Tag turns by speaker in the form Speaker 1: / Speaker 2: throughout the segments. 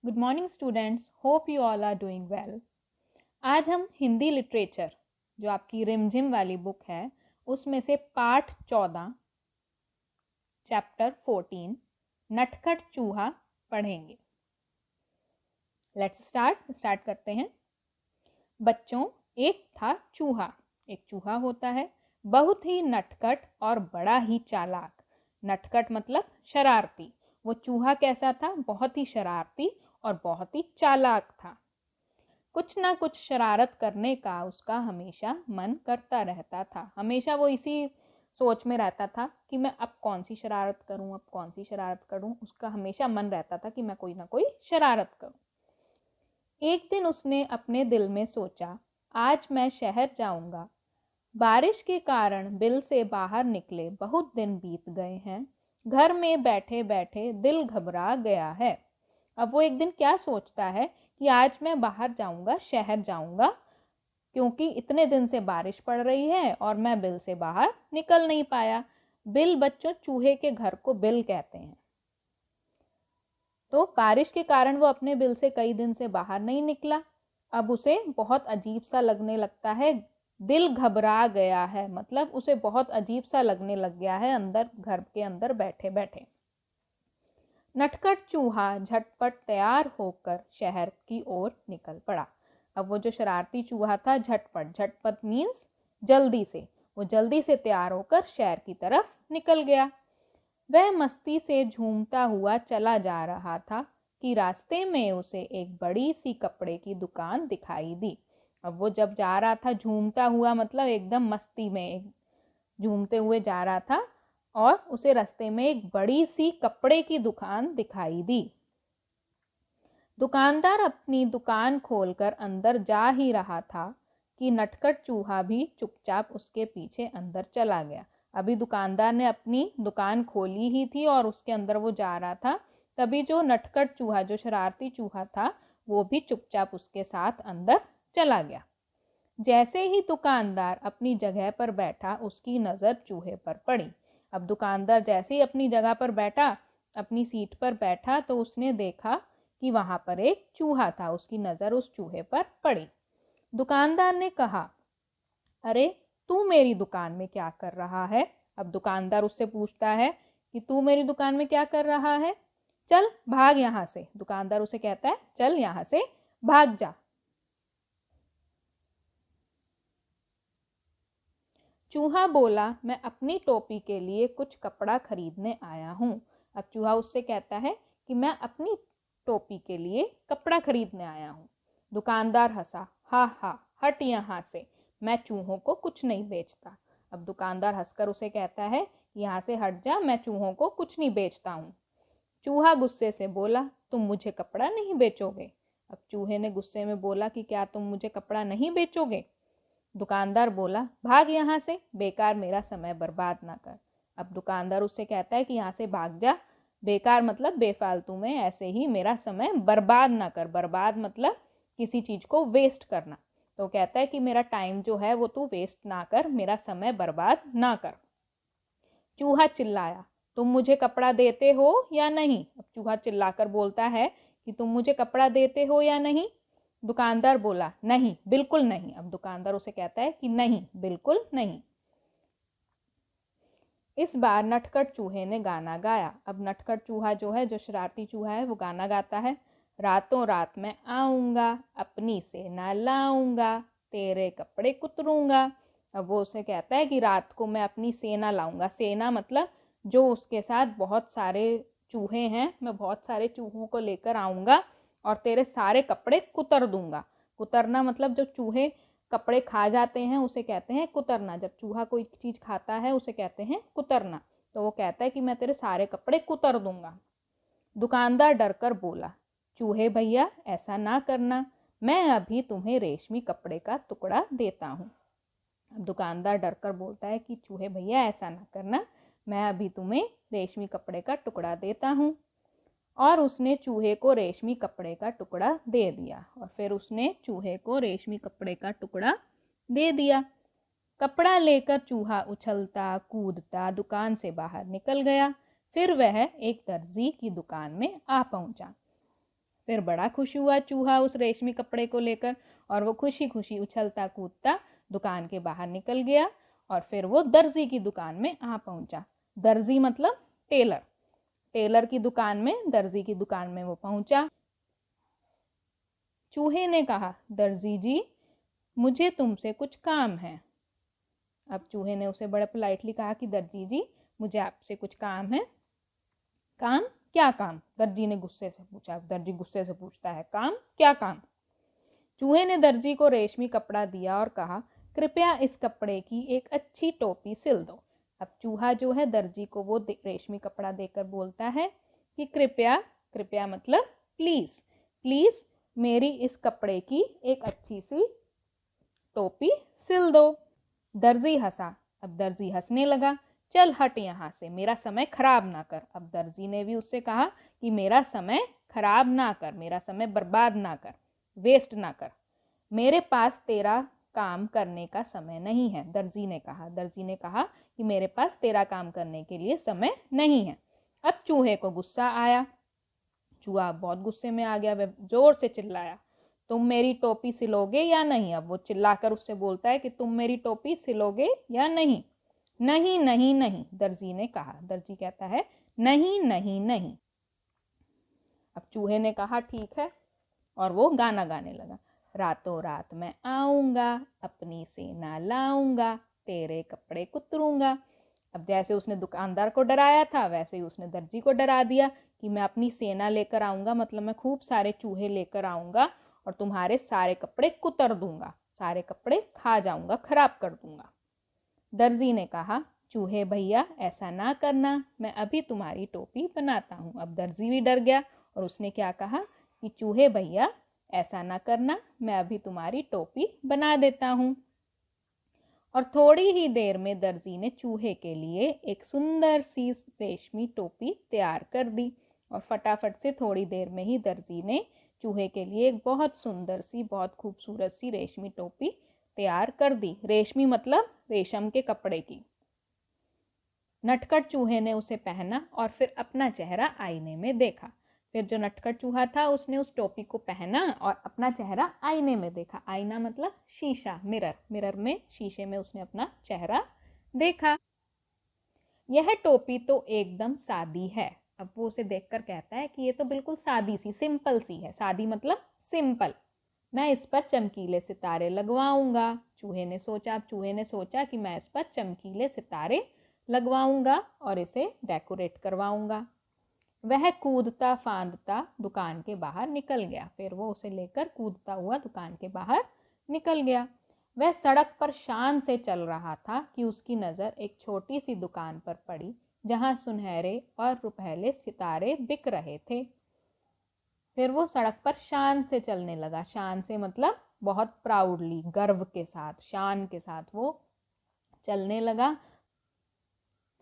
Speaker 1: Good morning students, hope you all are doing well. आज हम Hindi literature जो आपकी रिमझिम वाली बुक है उसमें से पाठ 14 चैप्टर 14 नटखट चूहा पढ़ेंगे। लेट्स स्टार्ट करते हैं। बच्चों, एक था चूहा। एक चूहा होता है बहुत ही नटखट और बड़ा ही चालाक। नटखट मतलब शरारती। वो चूहा कैसा था? बहुत ही शरारती और बहुत ही चालाक था। कुछ ना कुछ शरारत करने का उसका हमेशा मन करता रहता था। हमेशा वो इसी सोच में रहता था कि मैं अब कौन सी शरारत करूं, अब कौन सी शरारत करूं। उसका हमेशा मन रहता था कि मैं कोई ना कोई शरारत करूं। एक दिन उसने अपने दिल में सोचा, आज मैं शहर जाऊंगा। बारिश के कारण बिल से बाहर निकले बहुत दिन बीत गए हैं। घर में बैठे बैठे दिल घबरा गया है। अब वो एक दिन क्या सोचता है कि आज मैं बाहर जाऊंगा, शहर जाऊंगा, क्योंकि इतने दिन से बारिश पड़ रही है और मैं बिल से बाहर निकल नहीं पाया। बिल बच्चों चूहे के घर को बिल कहते हैं। तो बारिश के कारण वो अपने बिल से कई दिन से बाहर नहीं निकला। अब उसे बहुत अजीब सा लगने लगता है। दिल घबरा गया है मतलब उसे बहुत अजीब सा लगने लग गया है अंदर, घर के अंदर बैठे बैठे। नटखट चूहा झटपट तैयार होकर शहर की ओर निकल पड़ा। अब वो जो शरारती चूहा था, झटपट, झटपट मीन्स जल्दी से, वो जल्दी से तैयार होकर शहर की तरफ निकल गया। वह मस्ती से झूमता हुआ चला जा रहा था कि रास्ते में उसे एक बड़ी सी कपड़े की दुकान दिखाई दी। अब वो जब जा रहा था झूमता हुआ, मतलब एकदम मस्ती में झूमते हुए जा रहा था, और उसे रास्ते में एक बड़ी सी कपड़े की दुकान दिखाई दी। दुकानदार अपनी दुकान खोलकर अंदर जा ही रहा था कि नटखट चूहा भी चुपचाप उसके पीछे अंदर चला गया। अभी दुकानदार ने अपनी दुकान खोली ही थी और उसके अंदर वो जा रहा था, तभी जो नटखट चूहा, जो शरारती चूहा था, वो भी चुपचाप उसके साथ अंदर चला गया। जैसे ही दुकानदार अपनी जगह पर बैठा, उसकी नज़र चूहे पर पड़ी। अब दुकानदार जैसे ही अपनी जगह पर बैठा, अपनी सीट पर बैठा, तो उसने देखा कि वहां पर एक चूहा था। उसकी नज़र उस चूहे पर पड़ी। दुकानदार ने कहा, अरे तू मेरी दुकान में क्या कर रहा है? अब दुकानदार उससे पूछता है कि तू मेरी दुकान में क्या कर रहा है? चल भाग यहाँ से। दुकानदार उसे कहता है, चल यहाँ से भाग जा। चूहा बोला, मैं अपनी टोपी के लिए कुछ कपड़ा खरीदने आया हूँ। अब चूहा उससे कहता है कि मैं अपनी टोपी के लिए कपड़ा खरीदने आया हूँ। दुकानदार हंसा, हा हा, हट यहाँ से, मैं चूहों को कुछ नहीं बेचता। अब दुकानदार हंसकर उसे कहता है, यहाँ से हट जा, मैं चूहों को कुछ नहीं बेचता हूँ। चूहा गुस्से से बोला, तुम मुझे कपड़ा नहीं बेचोगे? अब चूहे ने गुस्से में बोला कि क्या तुम मुझे कपड़ा नहीं बेचोगे? दुकानदार बोला, भाग यहाँ से, बेकार मेरा समय बर्बाद ना कर। अब दुकानदार उससे कहता है कि यहाँ से भाग जा। बेकार मतलब बेफालतू में, ऐसे ही मेरा समय बर्बाद ना कर। बर्बाद मतलब किसी चीज को वेस्ट करना। तो कहता है कि मेरा टाइम जो है वो तू वेस्ट ना कर, मेरा समय बर्बाद ना कर। चूहा चिल्लाया, तुम मुझे कपड़ा देते हो या नहीं? अब चूहा चिल्लाकर बोलता है कि तुम मुझे कपड़ा देते हो या नहीं? दुकानदार बोला, नहीं, बिल्कुल नहीं। अब दुकानदार उसे कहता है कि नहीं, बिल्कुल नहीं। इस बार नटखट चूहे ने गाना गाया। अब नटखट चूहा जो है, जो शरारती चूहा है, वो गाना गाता है, रातों रात मैं आऊंगा, अपनी सेना लाऊंगा, तेरे कपड़े कुतरूंगा। अब वो उसे कहता है कि रात को मैं अपनी सेना लाऊंगा। सेना मतलब जो उसके साथ बहुत सारे चूहे हैं, मैं बहुत सारे चूहों को लेकर आऊंगा और तेरे सारे कपड़े कुतर दूंगा। कुतरना मतलब जो चूहे कपड़े खा जाते हैं उसे कहते हैं कुतरना। जब चूहा कोई चीज खाता है उसे कहते हैं कुतरना। तो वो कहता है कि मैं तेरे सारे कपड़े कुतर दूंगा। दुकानदार डरकर बोला, चूहे भैया ऐसा ना करना, मैं अभी तुम्हें रेशमी कपड़े का टुकड़ा देता हूँ। दुकानदार डरकर बोलता है कि चूहे भैया ऐसा ना करना, मैं अभी तुम्हें रेशमी कपड़े का टुकड़ा देता हूँ। और उसने चूहे को रेशमी कपड़े का टुकड़ा दे दिया। और फिर उसने चूहे को रेशमी कपड़े का टुकड़ा दे दिया। कपड़ा लेकर चूहा उछलता कूदता दुकान से बाहर निकल गया। फिर वह एक दर्जी की दुकान में आ पहुंचा। फिर बड़ा खुश हुआ चूहा उस रेशमी कपड़े को लेकर और वो खुशी खुशी उछलता कूदता दुकान के बाहर निकल गया और फिर वो दर्जी की दुकान में आ पहुंचा। दर्जी मतलब टेलर। टेलर की दुकान में, दर्जी की दुकान में वो पहुंचा। चूहे ने कहा, दर्जी जी मुझे तुमसे कुछ काम है। अब चूहे ने उसे बड़ा पोलाइटली कहा कि दर्जी जी मुझे आपसे कुछ काम है। काम? क्या काम? दर्जी ने गुस्से से पूछा। दर्जी गुस्से से पूछता है, काम? क्या काम? चूहे ने दर्जी को रेशमी कपड़ा दिया और कहा, कृपया इस कपड़े की एक अच्छी टोपी सिल दो। अब चूहा जो है दर्जी को वो रेशमी कपड़ा देकर बोलता है कि कृपया, कृपया मतलब प्लीज, प्लीज मेरी इस कपड़े की एक अच्छी सी टोपी सिल दो। दर्जी हंसा। अब दर्जी हंसने लगा। चल हट यहाँ से, मेरा समय खराब ना कर। अब दर्जी ने भी उससे कहा कि मेरा समय खराब ना कर, मेरा समय बर्बाद ना कर, वेस्ट ना कर, मेरे पास तेरा काम करने का समय नहीं है। दर्जी ने कहा, दर्जी ने कहा कि मेरे पास तेरा काम करने के लिए समय नहीं है। अब चूहे को गुस्सा आया। चूहा बहुत गुस्से में आ गया। वह जोर से चिल्लाया, तुम मेरी टोपी सिलोगे या नहीं? अब वो चिल्लाकर उससे बोलता है कि तुम मेरी टोपी सिलोगे या नहीं? नहीं नहीं नहीं, दर्जी ने कहा। दर्जी कहता है, नहीं नहीं नहीं। अब चूहे ने कहा ठीक है और वो गाना गाने लगा। रातों रात मैं आऊंगा, अपनी सेना लाऊंगा, तेरे कपड़े कुतरूंगा। अब जैसे उसने दुकानदार को डराया था वैसे ही उसने दर्जी को डरा दिया कि मैं अपनी सेना लेकर आऊंगा, मतलब मैं खूब सारे चूहे लेकर आऊंगा और तुम्हारे सारे कपड़े कुतर दूंगा, सारे कपड़े खा जाऊंगा, खराब कर दूंगा। दर्जी ने कहा, चूहे भैया ऐसा ना करना, मैं अभी तुम्हारी टोपी बनाता हूँ। अब दर्जी भी डर गया और उसने क्या कहा कि चूहे भैया ऐसा ना करना, मैं अभी तुम्हारी टोपी बना देता हूँ। और थोड़ी ही देर में दर्जी ने चूहे के लिए एक सुंदर सी रेशमी टोपी तैयार कर दी और फटाफट से थोड़ी देर में ही दर्जी ने चूहे के लिए एक बहुत सुंदर सी, बहुत खूबसूरत सी रेशमी टोपी तैयार कर दी। रेशमी मतलब रेशम के कपड़े की। नटखट चूहे ने उसे पहना और फिर अपना चेहरा आईने में देखा। फिर जो नटखट चूहा था उसने उस टोपी को पहना और अपना चेहरा आईने में देखा। आईना मतलब शीशा, मिरर। मिरर में, शीशे में उसने अपना चेहरा देखा। यह टोपी तो एकदम सादी है। अब वो उसे देखकर कहता है कि ये तो बिल्कुल सादी सी, सिंपल सी है। सादी मतलब सिंपल। मैं इस पर चमकीले सितारे लगवाऊंगा। चूहे ने सोचा, अब चूहे ने सोचा कि मैं इस पर चमकीले सितारे लगवाऊंगा और इसे डेकोरेट करवाऊंगा। वह कूदता फांदता दुकान के बाहर निकल गया। फिर वो उसे लेकर कूदता हुआ दुकान के बाहर निकल गया। वह सड़क पर शान से चल रहा था कि उसकी नज़र एक छोटी सी दुकान पर पड़ी जहां सुनहरे और रुपहले सितारे बिक रहे थे। फिर वो सड़क पर शान से चलने लगा। शान से मतलब बहुत प्राउडली, गर्व के साथ, शान के साथ वो चलने लगा।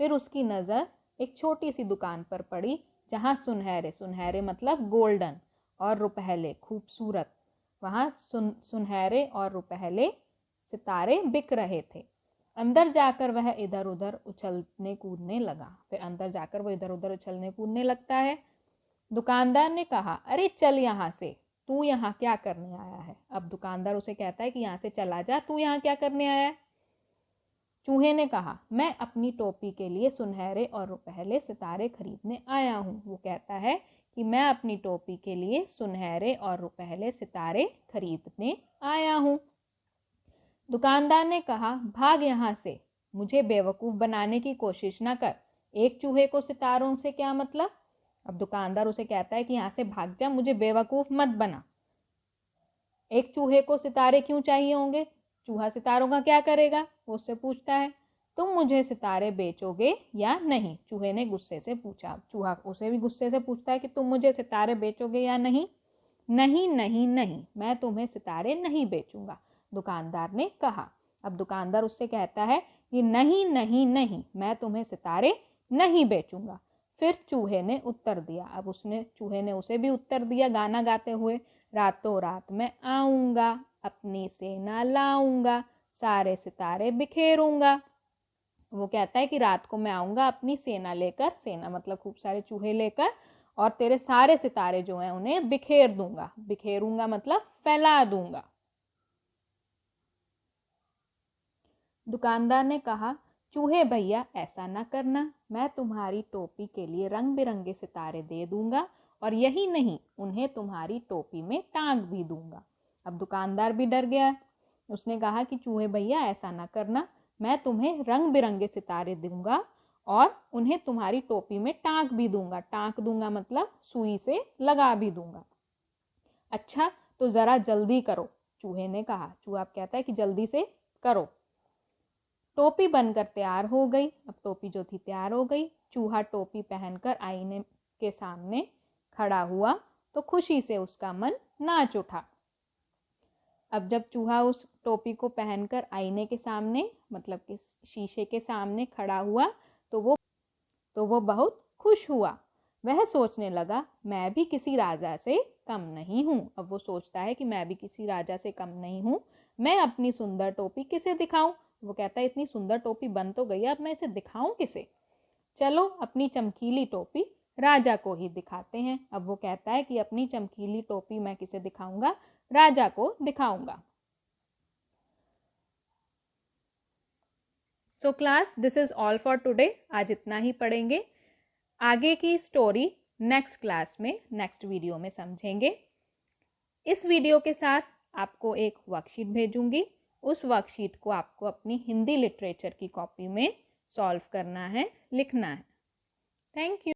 Speaker 1: फिर उसकी नज़र एक छोटी सी दुकान पर पड़ी जहाँ सुनहरे, सुनहरे मतलब गोल्डन, और रुपहले खूबसूरत, वहाँ सुनहरे और रुपहले सितारे बिक रहे थे। अंदर जाकर वह इधर उधर उछलने कूदने लगा। फिर अंदर जाकर वो इधर उधर उछलने कूदने लगता है। दुकानदार ने कहा, अरे चल यहाँ से, तू यहाँ क्या करने आया है? अब दुकानदार उसे कहता है कि यहाँ से चला जा, तू यहाँ क्या करने आया है? चूहे ने कहा, मैं अपनी टोपी के लिए सुनहरे और रुपहले सितारे खरीदने आया हूँ। वो कहता है कि मैं अपनी टोपी के लिए सुनहरे और रुपहले सितारे खरीदने आया हूँ। दुकानदार ने कहा, भाग यहाँ से, मुझे बेवकूफ़ बनाने की कोशिश ना कर। एक चूहे को सितारों से क्या मतलब? अब दुकानदार उसे कहता है कि यहाँ से भाग जा, मुझे बेवकूफ़ मत बना। एक चूहे को सितारे क्यों चाहिए होंगे? चूहा सितारों का क्या करेगा? वो उससे पूछता है, तुम मुझे सितारे बेचोगे या नहीं? चूहे ने गुस्से से पूछा। चूहा उसे भी गुस्से से पूछता है कि तुम मुझे सितारे बेचोगे या नहीं? नहीं नहीं नहीं, मैं तुम्हें सितारे नहीं बेचूंगा, दुकानदार ने कहा। अब दुकानदार उससे कहता है कि नहीं नहीं नहीं, मैं तुम्हें सितारे नहीं बेचूंगा। फिर चूहे ने उत्तर दिया। अब चूहे ने उसे भी उत्तर दिया गाना गाते हुए, रातों रात मैं आऊंगा, अपनी सेना लाऊंगा, सारे सितारे बिखेरूंगा। वो कहता है कि रात को मैं आऊंगा अपनी सेना लेकर, सेना मतलब खूब सारे चूहे लेकर, और तेरे सारे सितारे जो हैं उन्हें बिखेर दूंगा। बिखेरूंगा मतलब फैला दूंगा। दुकानदार ने कहा, चूहे भैया ऐसा ना करना, मैं तुम्हारी टोपी के लिए रंग बिरंगे सितारे दे दूंगा और यही नहीं, उन्हें तुम्हारी टोपी में टांग भी दूंगा। अब दुकानदार भी डर गया। उसने कहा कि चूहे भैया ऐसा ना करना, मैं तुम्हें रंग बिरंगे सितारे दूंगा और उन्हें तुम्हारी टोपी में टांक भी दूंगा। टांक दूंगा मतलब सुई से लगा भी दूंगा। अच्छा तो जरा जल्दी करो, चूहे ने कहा। चूहा कहता है कि जल्दी से करो। टोपी बनकर तैयार हो गई। अब टोपी जो थी तैयार हो गई। चूहा टोपी पहनकर आईने के सामने खड़ा हुआ तो खुशी से उसका मन नाच उठा। अब जब चूहा उस टोपी को पहनकर आईने के सामने मतलब कि शीशे के सामने खड़ा हुआ तो वो बहुत खुश हुआ। वह सोचने लगा, मैं भी किसी राजा से कम नहीं हूँ। अब वो सोचता है कि मैं भी किसी राजा से कम नहीं हूँ, मैं अपनी सुंदर टोपी किसे दिखाऊं। वो कहता है इतनी सुंदर टोपी बन तो गई, अब मैं इसे दिखाऊं किसे। चलो अपनी चमकीली टोपी राजा को ही दिखाते हैं। अब वो कहता है कि अपनी चमकीली टोपी मैं किसे दिखाऊंगा, राजा को दिखाऊंगा। So class, this is all for today. आज इतना ही पढ़ेंगे। आगे की स्टोरी नेक्स्ट क्लास में, नेक्स्ट वीडियो में समझेंगे। इस वीडियो के साथ आपको एक वर्कशीट भेजूंगी। उस वर्कशीट को आपको अपनी हिंदी लिटरेचर की कॉपी में सॉल्व करना है, लिखना है। Thank you.